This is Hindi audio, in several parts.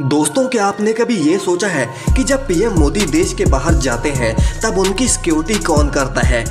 दोस्तों, क्या आपने कभी ये सोचा है कि जब पीएम मोदी देश के बाहर जाते हैं तब उनकी सिक्योरिटी कौन करता है?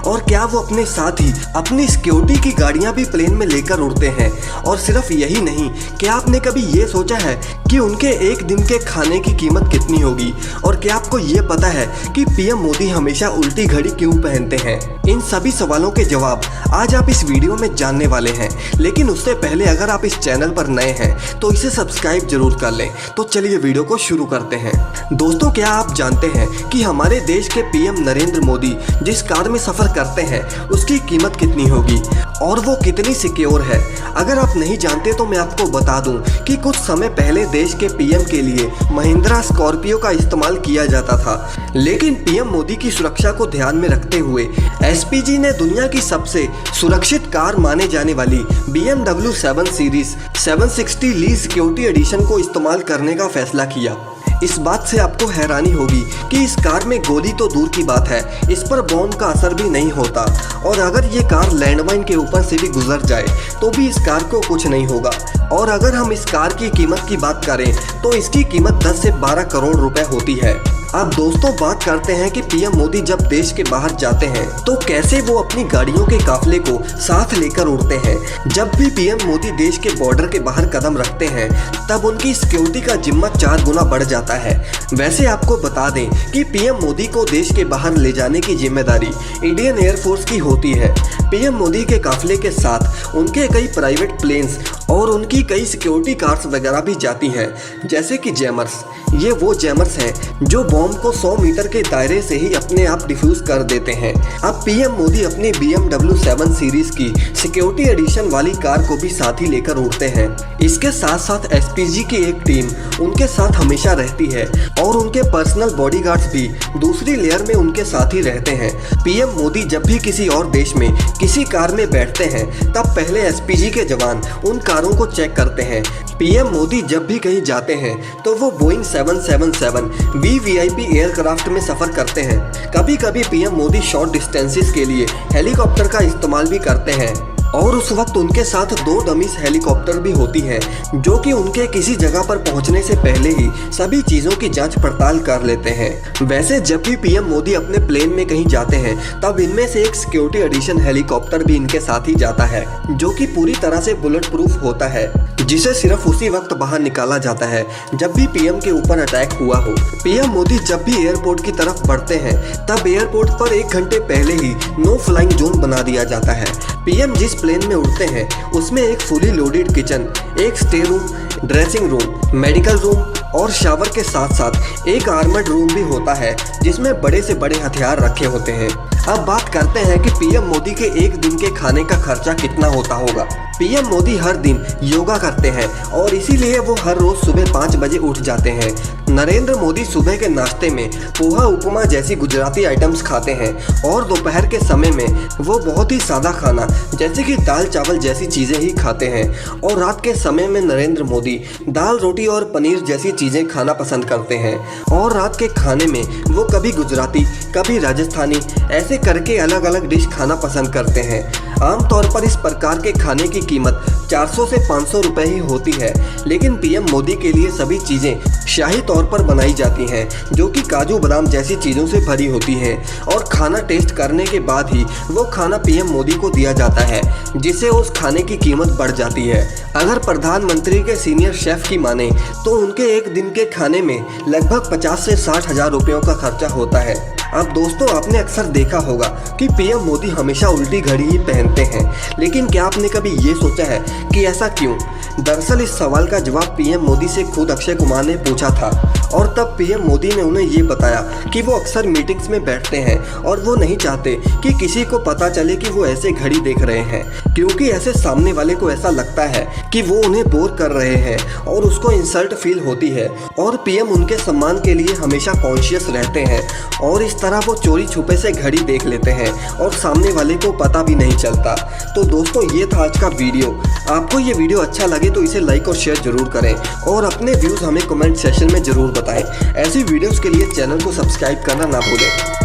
और क्या वो अपने साथ ही अपनी सिक्योरिटी की गाड़ियां भी प्लेन में लेकर उड़ते हैं? और सिर्फ यही नहीं, क्या आपने कभी ये सोचा है कि उनके एक दिन के खाने की कीमत कितनी होगी? और क्या आपको ये पता है कि पीएम मोदी हमेशा उल्टी घड़ी क्यों पहनते हैं? इन सभी सवालों के जवाब आज आप इस वीडियो में जानने वाले हैं। लेकिन उससे पहले अगर आप इस चैनल पर नए हैं तो इसे सब्सक्राइब जरूर कर लें। तो चलिए वीडियो को शुरू करते हैं। दोस्तों, क्या आप जानते हैं कि हमारे देश के पीएम नरेंद्र मोदी जिस कार में सफर करते हैं उसकी कीमत कितनी होगी और वो कितनी सिक्योर है? अगर आप नहीं जानते तो मैं आपको बता दूं कि कुछ समय पहले देश के पीएम के लिए महिंद्रा स्कॉर्पियो का इस्तेमाल किया जाता था, लेकिन पीएम मोदी की सुरक्षा को ध्यान में रखते हुए एसपीजी ने दुनिया की सबसे सुरक्षित कार माने जाने वाली BMW 7 सीरीज 760 ली सिक्योरिटी एडिशन को इस्तेमाल करने का फैसला किया। इस बात से आपको हैरानी होगी कि इस कार में गोली तो दूर की बात है, इस पर बॉम्ब का असर भी नहीं होता। और अगर ये कार लैंडमाइन के ऊपर से भी गुजर जाए तो भी इस कार को कुछ नहीं होगा। और अगर हम इस कार की कीमत की बात करें तो इसकी कीमत 10 से 12 करोड़ रुपए होती है। अब दोस्तों, बात करते हैं कि पीएम मोदी जब देश के बाहर जाते हैं तो कैसे वो अपनी गाड़ियों के काफिले को साथ लेकर उड़ते हैं। जब भी पीएम मोदी देश के बॉर्डर के बाहर कदम रखते हैं तब उनकी सिक्योरिटी का जिम्मा 4 गुना बढ़ जाता है। वैसे आपको बता दें कि पीएम मोदी को देश के बाहर ले जाने की जिम्मेदारी इंडियन एयरफोर्स की होती है। पीएम मोदी के काफिले के साथ उनके कई प्राइवेट प्लेन्स और उनकी कई सिक्योरिटी कार्स वगैरह भी जाती हैं, जैसे कि जैमर्स। ये वो जैमर्स हैं जो बॉम्ब को 100 मीटर के दायरे से ही अपने आप डिफ्यूज कर देते हैं। अब पीएम मोदी अपनी BMW 7 सीरीज की सिक्योरिटी एडिशन वाली कार को भी साथ ही लेकर उड़ते हैं। इसके साथ साथ एसपीजी की एक टीम उनके साथ हमेशा रहती है और उनके पर्सनल बॉडीगार्ड्स भी दूसरी लेयर में उनके साथ ही रहते हैं। पीएम मोदी जब भी किसी और देश में किसी कार में बैठते हैं तब पहले एसपीजी के जवान उन कारों को चेक करते हैं। पीएम मोदी जब भी कहीं जाते हैं तो वो बोइंग 777 VVIP एयरक्राफ्ट में सफर करते हैं। कभी कभी पीएम मोदी शॉर्ट डिस्टेंसेस के लिए हेलीकॉप्टर का इस्तेमाल भी करते हैं और उस वक्त उनके साथ 2 डमीज हेलीकॉप्टर भी होती हैं जो कि उनके किसी जगह पर पहुंचने से पहले ही सभी चीज़ों की जांच पड़ताल कर लेते हैं। वैसे जब भी पीएम मोदी अपने प्लेन में कहीं जाते हैं तब इनमें से एक सिक्योरिटी एडिशन हेलीकॉप्टर भी इनके साथ ही जाता है जो कि पूरी तरह से बुलेट प्रूफ होता है, जिसे सिर्फ उसी वक्त बाहर निकाला जाता है जब भी पीएम के ऊपर अटैक हुआ हो। पीएम मोदी जब भी एयरपोर्ट की तरफ बढ़ते हैं तब एयरपोर्ट पर 1 घंटे पहले ही नो फ्लाइंग जोन बना दिया जाता है। पीएम जिस प्लेन में उड़ते हैं उसमें एक फुली लोडेड किचन, एक stay room, dressing room, medical room और शावर के साथ साथ एक आर्मर्ड रूम भी होता है जिसमें बड़े से बड़े हथियार रखे होते हैं। अब बात करते हैं कि पीएम मोदी के एक दिन के खाने का खर्चा कितना होता होगा। पीएम मोदी हर दिन योगा करते हैं और इसीलिए वो हर रोज सुबह 5 बजे उठ जाते हैं। नरेंद्र मोदी सुबह के नाश्ते में पोहा उपमा जैसी गुजराती आइटम्स खाते हैं और दोपहर के समय में वो बहुत ही सादा खाना जैसे कि दाल चावल जैसी चीज़ें ही खाते हैं। और रात के समय में नरेंद्र मोदी दाल रोटी और पनीर जैसी चीज़ें खाना पसंद करते हैं। और रात के खाने में वो कभी गुजराती कभी राजस्थानी ऐसे करके अलग अलग डिश खाना पसंद करते हैं। आमतौर पर इस प्रकार के खाने की कीमत 400 से 500 रुपए ही होती है, लेकिन पीएम मोदी के लिए सभी चीज़ें शाही तौर पर बनाई जाती हैं जो कि काजू बादाम जैसी चीज़ों से भरी होती हैं। और खाना टेस्ट करने के बाद ही वो खाना पीएम मोदी को दिया जाता है, जिससे उस खाने की कीमत बढ़ जाती है। अगर प्रधानमंत्री के सीनियर शेफ की माने तो उनके एक दिन के खाने में लगभग 50 से 60 हज़ार रुपयों का खर्चा होता है। अब दोस्तों, आपने अक्सर देखा होगा कि पीएम मोदी हमेशा उल्टी घड़ी ही पहनते हैं, लेकिन क्या आपने कभी ये सोचा है कि ऐसा क्यों? दरअसल इस सवाल का जवाब पीएम मोदी से खुद अक्षय कुमार ने पूछा था और तब पीएम मोदी ने उन्हें ये बताया कि वो अक्सर मीटिंग्स में बैठते हैं और वो नहीं चाहते कि किसी को पता चले कि वो ऐसे घड़ी देख रहे हैं, क्योंकि ऐसे सामने वाले को ऐसा लगता है कि वो उन्हें बोर कर रहे हैं और उसको इंसल्ट फील होती है। और पीएम उनके सम्मान के लिए हमेशा कॉन्शियस रहते हैं और इस तरह वो चोरी छुपे से घड़ी देख लेते हैं और सामने वाले को पता भी नहीं चलता। तो दोस्तों, ये था आज का वीडियो। आपको ये वीडियो अच्छा लगे तो इसे लाइक और शेयर जरूर करें और अपने व्यूज़ हमें कमेंट सेक्शन में जरूर बताएं। ऐसी वीडियोस के लिए चैनल को सब्सक्राइब करना ना भूलें।